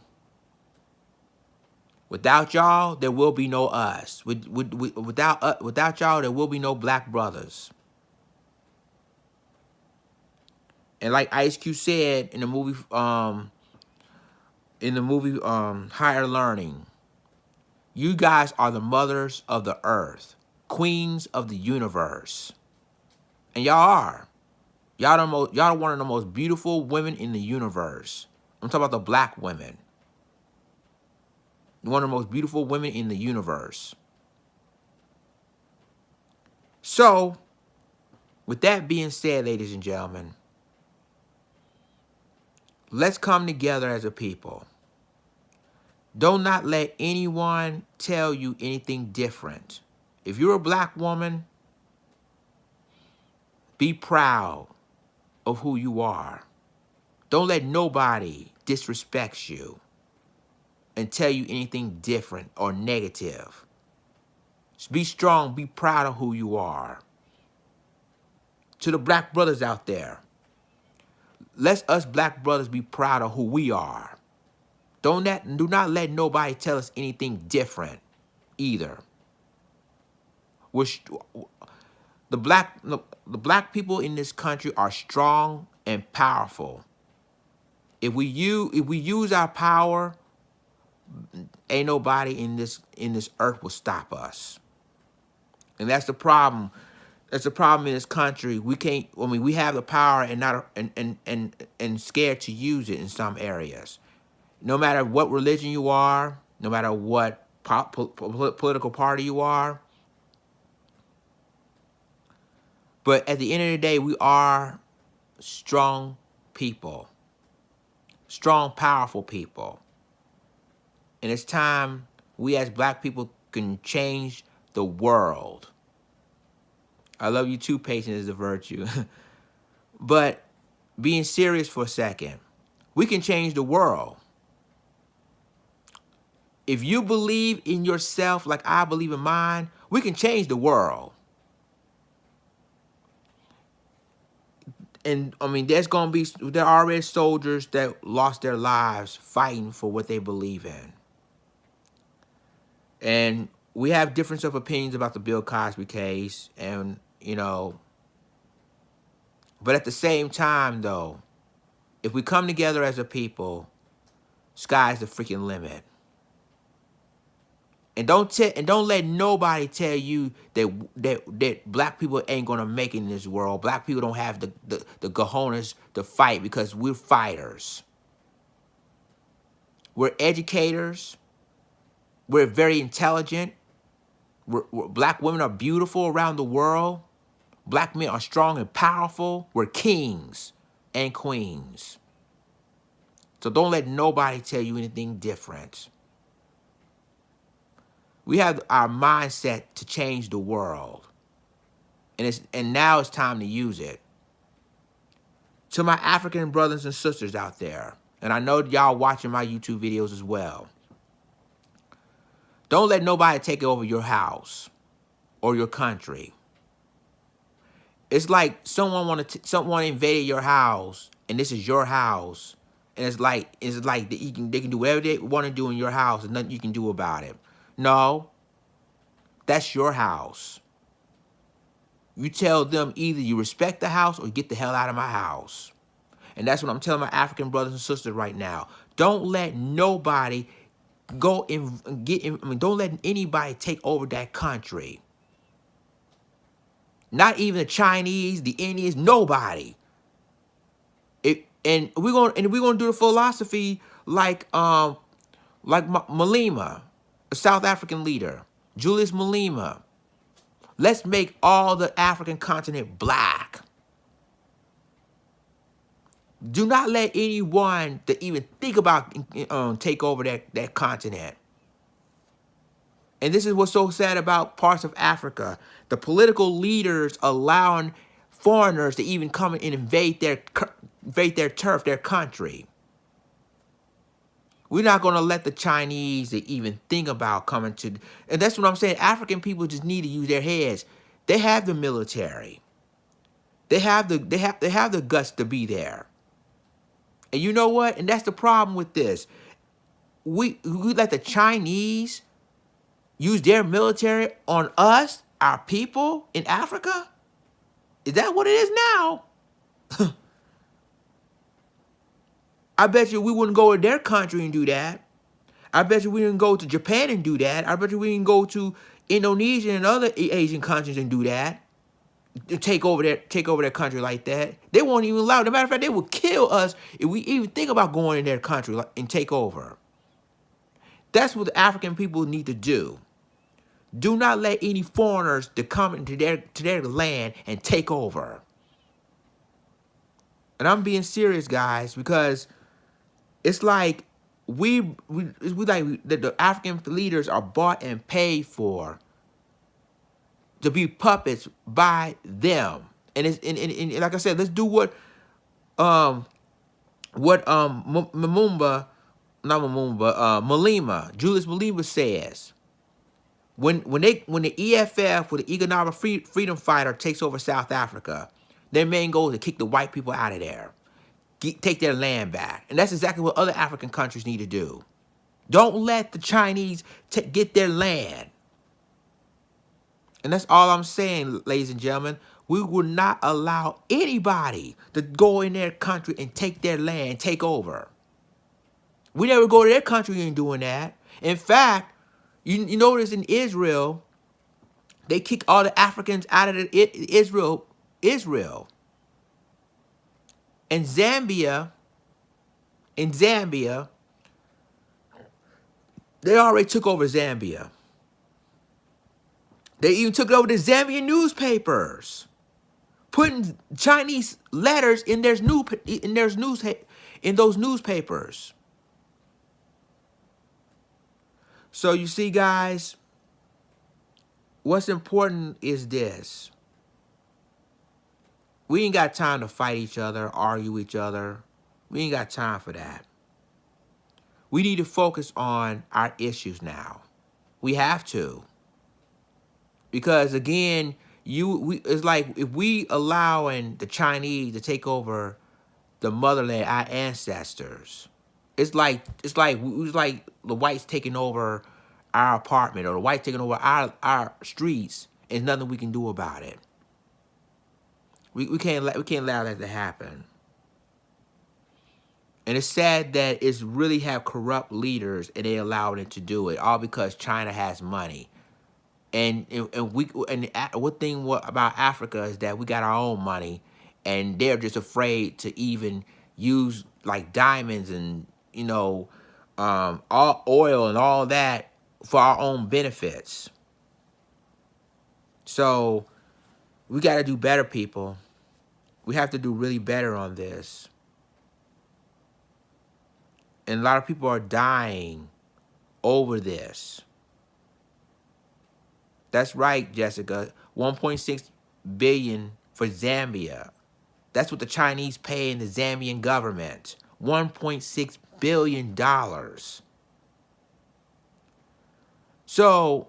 Without y'all, there will be no us. Without y'all, there will be no black brothers. And like Ice Cube said in the movie, Higher Learning, you guys are the mothers of the earth, queens of the universe, and y'all are. Y'all one of the most beautiful women in the universe. I'm talking about the black women. One of the most beautiful women in the universe. So, with that being said, ladies and gentlemen, let's come together as a people. Do not let anyone tell you anything different. If you're a black woman, be proud of who you are. Don't let nobody disrespect you and tell you anything different or negative. Just be strong, be proud of who you are. To the black brothers out there, let us black brothers be proud of who we are. Do not let nobody tell us anything different either. The black people in this country are strong and powerful. If we use our power, ain't nobody in this earth will stop us. And that's the problem. That's the problem in this country. We can't. I mean, we have the power and not and scared to use it in some areas. No matter what religion you are, no matter what political party you are. But at the end of the day, we are strong people. Strong, powerful people. And it's time we as black people can change the world. I love you too, patience is a virtue. But being serious for a second, we can change the world. If you believe in yourself like I believe in mine, we can change the world. And I mean, there are already soldiers that lost their lives fighting for what they believe in. And we have difference of opinions about the Bill Cosby case, and but at the same time though, if we come together as a people, sky's the freaking limit. And don't let nobody tell you that black people ain't gonna make it in this world. Black people don't have the cojones to fight, because we're fighters. We're educators. We're very intelligent. Black women are beautiful around the world. Black men are strong and powerful. We're kings and queens. So don't let nobody tell you anything different. We have our mindset to change the world. And now it's time to use it. To my African brothers and sisters out there, and I know y'all watching my YouTube videos as well, don't let nobody take over your house or your country. It's like someone invaded your house, and this is your house, and it's like they can do whatever they want to do in your house, and nothing you can do about it. No, that's your house. You tell them either you respect the house or get the hell out of my house. And that's what I'm telling my African brothers and sisters right now. Don't let nobody don't let anybody take over that country. Not even the Chinese, the Indians, nobody. And we're gonna do the philosophy like Malema, a South African leader, Julius Malema. Let's make all the African continent black. Do not let anyone that even think about take over that continent. And this is what's so sad about parts of Africa. The political leaders allowing foreigners to even come and invade their turf, their country. We're not going to let the Chinese even think about coming to. And that's what I'm saying. African people just need to use their heads. They have the military. They have the guts to be there. And you know what? And that's the problem with this. We let the Chinese use their military on us, our people in Africa? Is that what it is now? I bet you we wouldn't go to their country and do that. I bet you we didn't go to Japan and do that. I bet you we didn't go to Indonesia and other Asian countries and do that. Take over their country like that. They won't even allow it. As a matter of fact, they will kill us if we even think about going in their country and take over. That's what the African people need to do. Do not let any foreigners to come into their land and take over. And I'm being serious, guys, because it's like the African leaders are bought and paid for to be puppets by them. And it's and like I said, let's do what Julius Malema says. When the EFF, with the Economic Freedom Fighter, takes over South Africa, their main goal is to kick the white people out of there, take their land back, and that's exactly what other African countries need to do. Don't let the Chinese get their land. And that's all I'm saying, ladies and gentlemen. We will not allow anybody to go in their country and take their land, take over. We never go to their country and doing that. In fact, you notice in Israel, they kick all the Africans out of Israel. And Zambia, they already took over Zambia. They even took over the Zambian newspapers, putting Chinese letters in those newspapers. So you see, guys, what's important is this. We ain't got time to fight each other, argue each other. We ain't got time for that. We need to focus on our issues now. We have to. Because again, it's like if we allowing the Chinese to take over the motherland, our ancestors, it's like the whites taking over our apartment, or the whites taking over our streets, and nothing we can do about it. We can't allow that to happen. And it's sad that it's really have corrupt leaders and they allowed it to do it, all because China has money. And one thing about Africa is that we got our own money, and they're just afraid to even use like diamonds and all oil and all that for our own benefits. So we got to do better, people. We have to do really better on this. And a lot of people are dying over this. That's right, Jessica. 1.6 billion for Zambia. That's what the Chinese pay in the Zambian government. $1.6 billion. So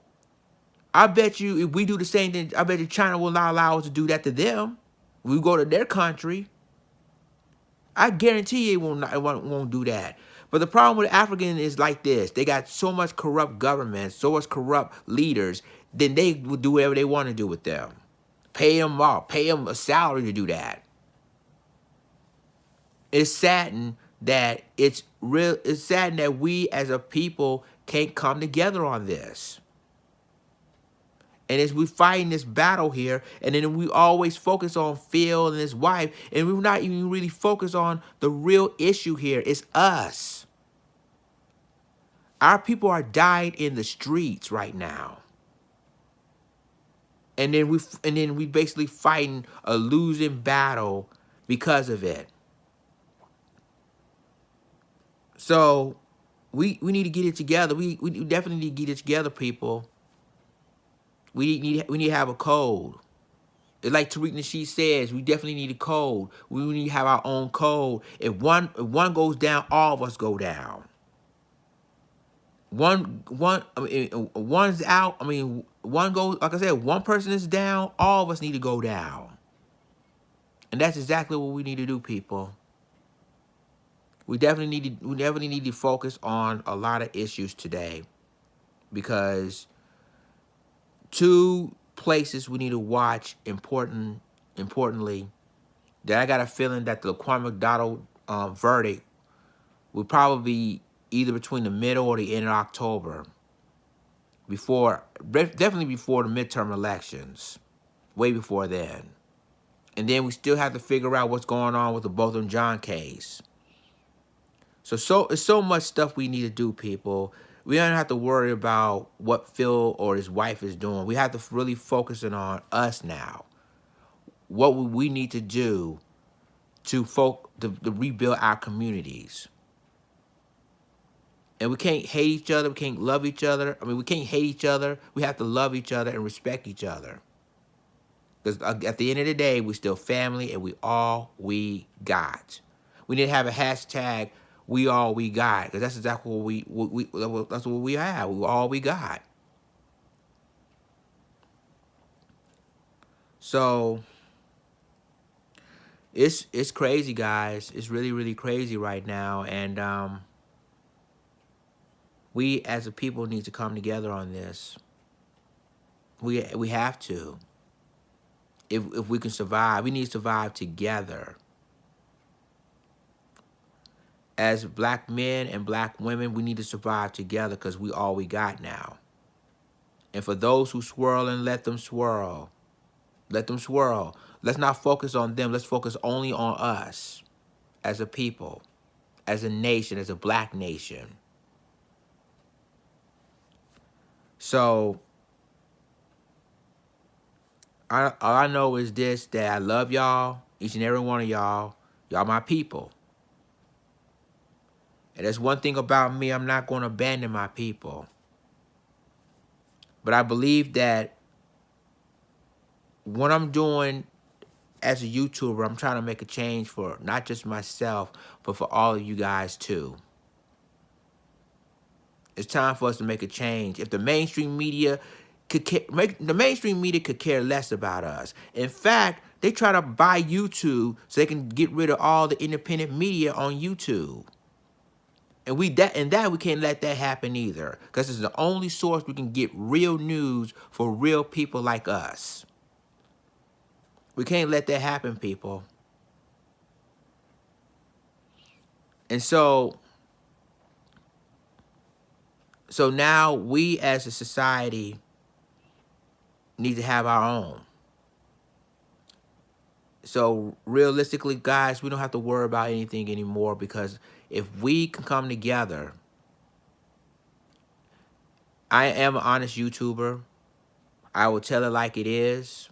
I bet you if we do the same thing, I bet you China will not allow us to do that to them. We go to their country. I guarantee you it won't do that. But the problem with African is like this. They got so much corrupt government, so much corrupt leaders, then they will do whatever they want to do with them. Pay them off. Pay them a salary to do that. It's saddened that it's saddened that we as a people can't come together on this. And as we fighting this battle here, and then we always focus on Phil and his wife, and we're not even really focused on the real issue here. It's us. Our people are dying in the streets right now. And then we basically fighting a losing battle because of it. So we need to get it together. We definitely need to get it together, people. We need to have a code. It's like Tariq Nasheed says, we definitely need a code. We need to have our own code. If one goes down, all of us go down. One's out. I mean, one goes. Like I said, one person is down. All of us need to go down. And that's exactly what we need to do, people. We definitely need to focus on a lot of issues today, because two places we need to watch importantly, that I got a feeling that the LaQuan McDonald verdict will probably be either between the middle or the end of October, definitely before the midterm elections, way before then. And then we still have to figure out what's going on with the Botham Jean case. So it's so much stuff we need to do, people. We don't have to worry about what Phil or his wife is doing. We have to really focus in on us now. What would we need to do to rebuild our communities? And we can't hate each other. We can't love each other. I mean, we can't hate each other. We have to love each other and respect each other. Because at the end of the day, we're still family and we all we got. We need to have a hashtag, we all we got. Because that's exactly that's what we have. We all we got. So it's crazy, guys. It's really, really crazy right now. And we as a people need to come together on this. We have to. If we can survive, we need to survive together. As black men and black women, we need to survive together because we all we got now. And for those who swirling, let them swirl. Let them swirl. Let's not focus on them. Let's focus only on us as a people, as a nation, as a black nation. So all I know is this, that I love y'all, each and every one of y'all. Y'all my people. And there's one thing about me, I'm not going to abandon my people. But I believe that what I'm doing as a YouTuber, I'm trying to make a change for not just myself, but for all of you guys too. It's time for us to make a change. If the mainstream media could care less about us. In fact, they try to buy YouTube so they can get rid of all the independent media on YouTube. And we can't let that happen either, because it's the only source we can get real news for real people like us. We can't let that happen, people. And so now we as a society need to have our own. So realistically, guys, we don't have to worry about anything anymore, because if we can come together, I am an honest YouTuber. I will tell it like it is.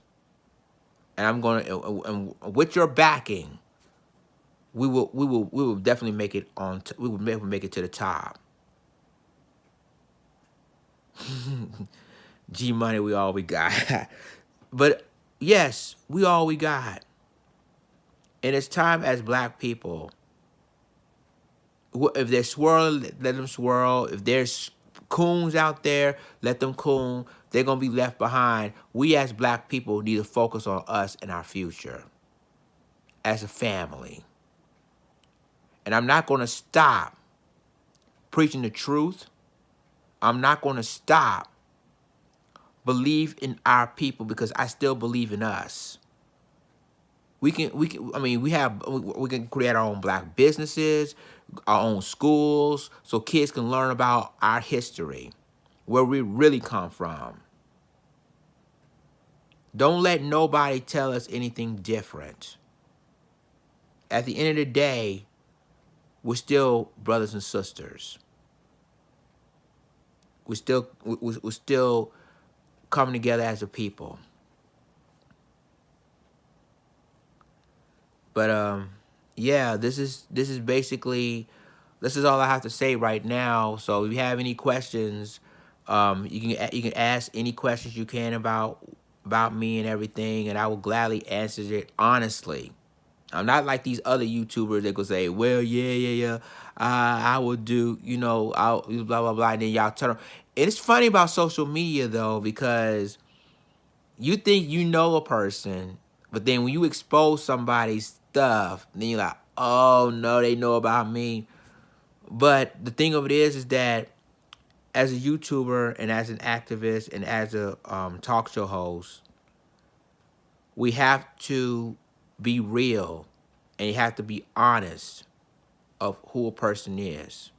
And I'm going to, and with your backing, we will definitely make it on. We will make it to the top. G Money, we all we got. But yes, we all we got. And it's time as black people. If they're swirling, let them swirl. If there's coons out there, let them coon. They're going to be left behind. We as black people need to focus on us and our future as a family. And I'm not going to stop preaching the truth. I'm not going to stop believe in our people, because I still believe in us. We can create our own black businesses, our own schools, so kids can learn about our history, where we really come from. Don't let nobody tell us anything different. At the end of the day, we're still brothers and sisters. We're still coming together as a people. But yeah, this is basically, this is all I have to say right now. So if you have any questions, you can ask any questions you can about me and everything, and I will gladly answer it honestly. I'm not like these other YouTubers that go say, well, yeah, I will do, I'll blah, blah, blah, and then y'all turn. And it's funny about social media, though, because you think you know a person, but then when you expose somebody's stuff, then you're like, oh, no, they know about me. But the thing of it is that as a YouTuber and as an activist and as a talk show host, we have to be real, and you have to be honest of who a person is.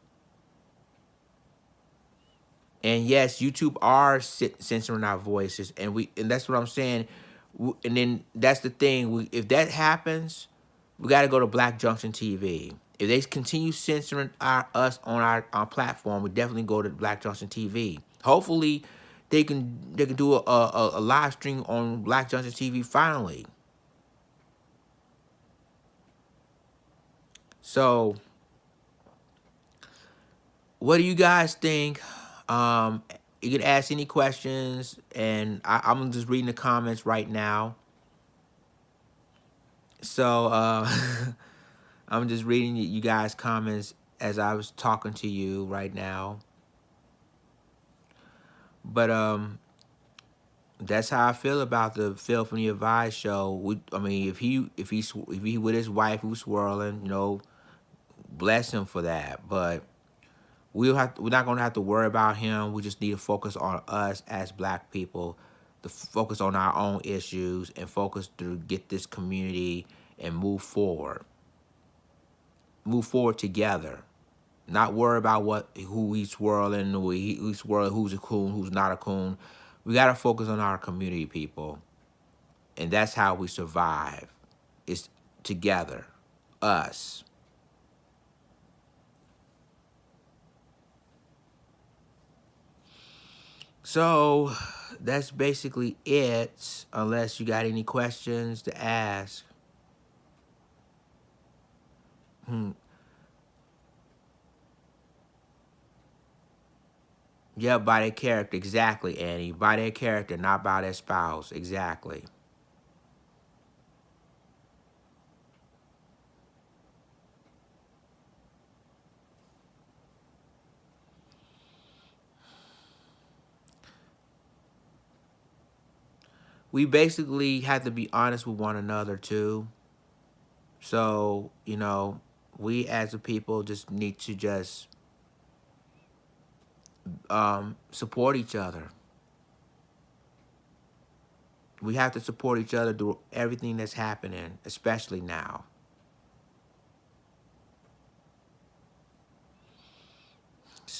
And yes, YouTube are censoring our voices, and that's what I'm saying. And then that's the thing. If that happens, we got to go to Black Junction TV. If they continue censoring us on our platform, we definitely go to Black Junction TV. Hopefully, they can do a live stream on Black Junction TV finally. So, what do you guys think? You can ask any questions, and I'm just reading the comments right now. So, I'm just reading you guys' comments as I was talking to you right now. But that's how I feel about the Phil from the Advice show. I mean, if he with his wife who's swirling, bless him for that. But we're not gonna have to worry about him. We just need to focus on us as Black people, to focus on our own issues and focus to get this community and move forward. Move forward together. Not worry about who he's swirling, who's a coon, who's not a coon. We gotta focus on our community, people. And that's how we survive. It's together. Us. So that's basically it, unless you got any questions to ask. Yeah, by their character. Exactly, Annie. By their character, not by their spouse. Exactly. We basically have to be honest with one another, too. So, we as a people just need to just support each other. We have to support each other through everything that's happening, especially now.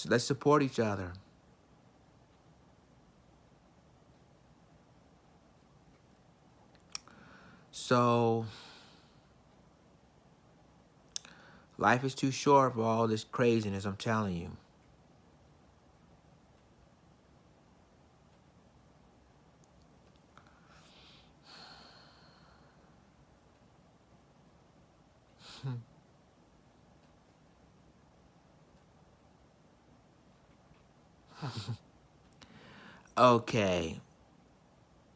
Let's support each other. So, life is too short for all this craziness, I'm telling you. Okay.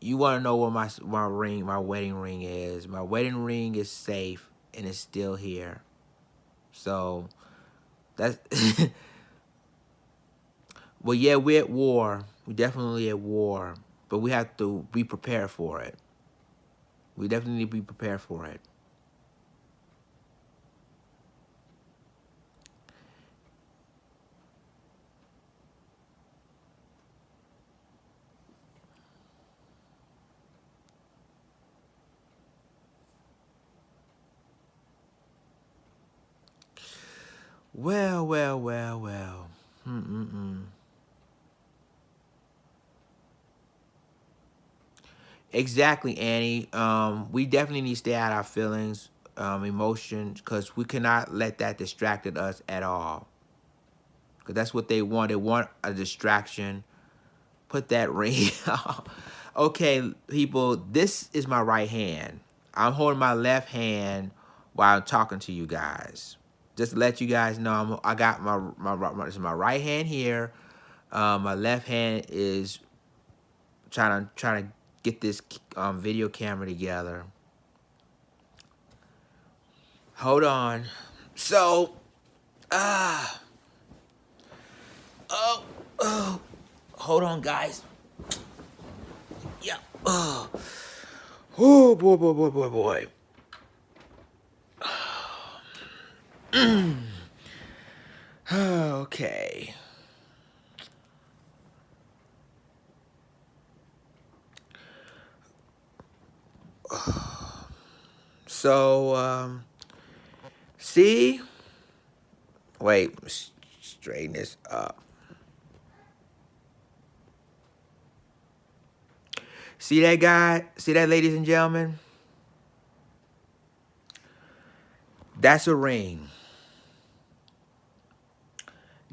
You want to know what my wedding ring is? My wedding ring is safe and it's still here. So, that's well, yeah, we're at war. We're definitely at war, but we have to be prepared for it. We definitely need to be prepared for it. Well, well, well, well. Exactly, Annie. We definitely need to stay out of our feelings, emotions, because we cannot let that distract us at all. Because that's what they want. They want a distraction. Put that ring off. Okay, people, this is my right hand. I'm holding my left hand while I'm talking to you guys. Just to let you guys know, I got this is my right hand here. My left hand is trying to get this video camera together. Hold on. So, oh, hold on, guys. Yeah. Oh, boy, boy, boy, boy, boy. Okay. So, see? Wait, straighten this up. See that guy? See that, ladies and gentlemen? That's a ring.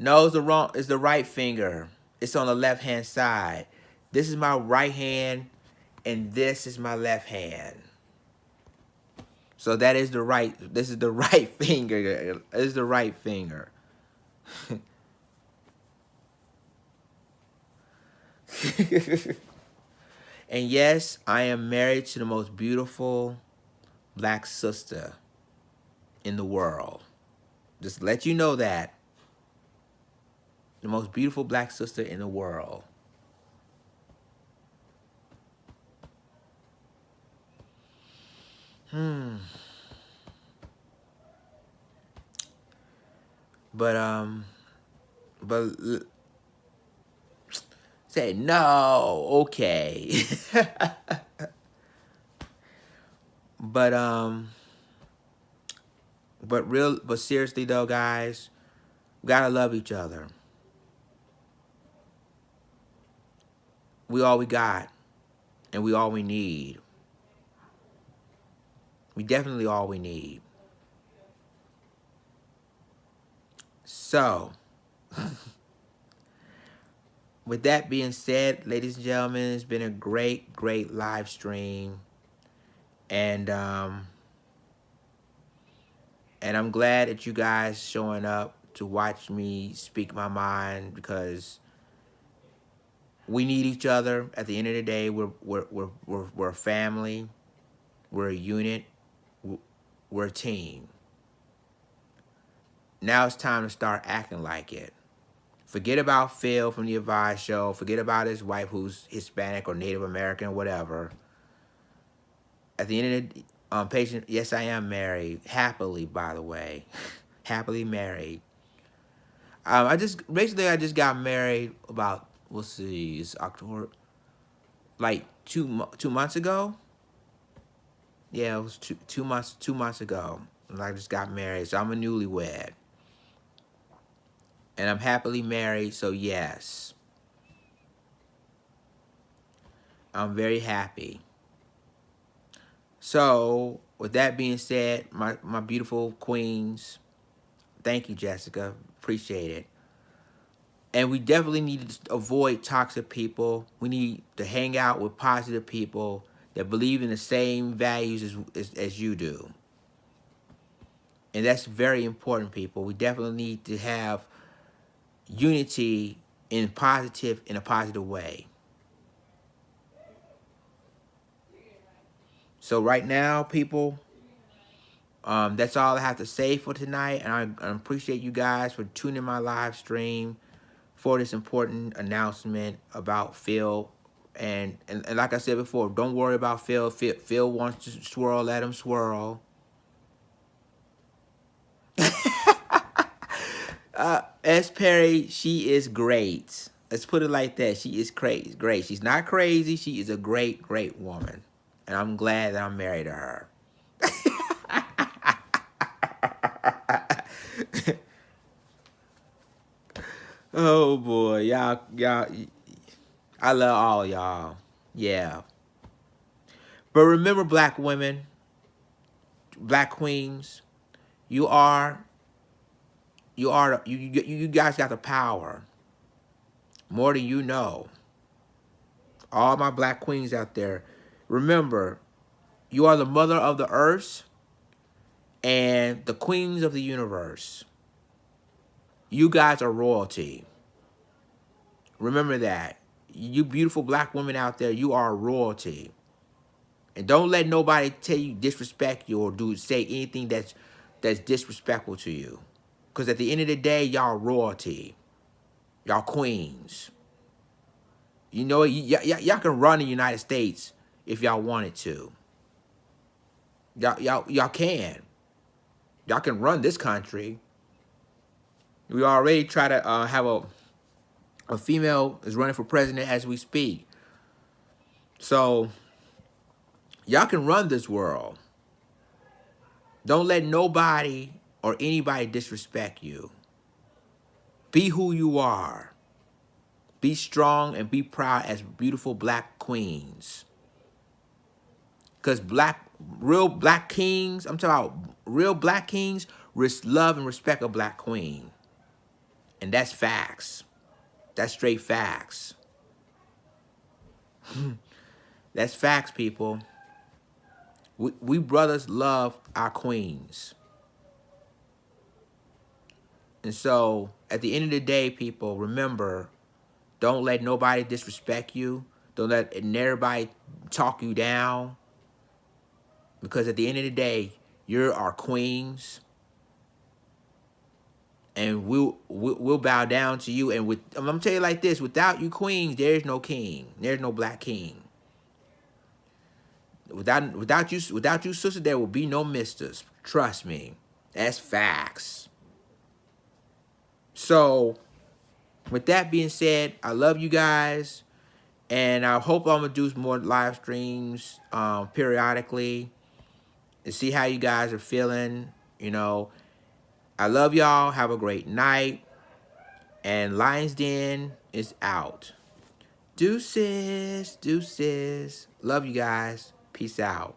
No, it's the wrong. It's the right finger. It's on the left hand side. This is my right hand, and this is my left hand. So that is the right. This is the right finger. This is the right finger. And yes, I am married to the most beautiful black sister in the world. Just to let you know that. The most beautiful black sister in the world. But but say no, okay. but but seriously though, guys, we gotta love each other. We all we got, and we all we need. We definitely all we need. So, with that being said, ladies and gentlemen, it's been a great, great live stream, and I'm glad that you guys showing up to watch me speak my mind, because we need each other. At the end of the day, we're a family, we're a unit, we're a team. Now it's time to start acting like it. Forget about Phil from the Advice Show. Forget about his wife who's Hispanic or Native American or whatever. At the end of the patient, yes, I am married. Happily, by the way. Happily married. I just got married about, we'll see, it's October, like two months ago. Yeah, it was two months ago. I just got married, so I'm a newlywed. And I'm happily married, so yes. I'm very happy. So, with that being said, my beautiful queens, thank you, Jessica. Appreciate it. And we definitely need to avoid toxic people. We need to hang out with positive people that believe in the same values as you do. And that's very important, people. We definitely need to have unity in a positive way. So right now, people, that's all I have to say for tonight. And I appreciate you guys for tuning in my live stream for this important announcement about Phil. And like I said before, don't worry about Phil. Phil wants to swirl, let him swirl. S. Perry, she is great. Let's put it like that. She is great. She's not crazy. She is a great, great woman. And I'm glad that I'm married to her. Oh boy, y'all, I love all y'all. Yeah. But remember, black women, black queens, you guys got the power. More than you know. All my black queens out there, remember, you are the mother of the earth and the queens of the universe. You guys are royalty. Remember that. You beautiful black women out there, you are royalty. And don't let nobody tell you, disrespect you, or say anything that's disrespectful to you. Because at the end of the day, y'all royalty. Y'all queens. You know, y'all can run the United States if y'all wanted to. Y'all can. Y'all can run this country. We already try to have a female is running for president as we speak. So, y'all can run this world. Don't let nobody or anybody disrespect you. Be who you are. Be strong and be proud as beautiful black queens. Because real black kings, I'm talking about real black kings, love and respect a black queen. And that's facts. That's straight facts. That's facts, people. We brothers love our queens. And so, at the end of the day, people, remember, don't let nobody disrespect you. Don't let everybody talk you down. Because at the end of the day, you're our queens. And we'll bow down to you. And I'm gonna tell you like this: without you queens, there's no king. There's no black king. Without you, sister, there will be no misters. Trust me, that's facts. So, with that being said, I love you guys, and I hope I'm gonna do more live streams periodically and see how you guys are feeling. You know, I love y'all. Have a great night. And Lions Den is out. Deuces, deuces. Love you guys. Peace out.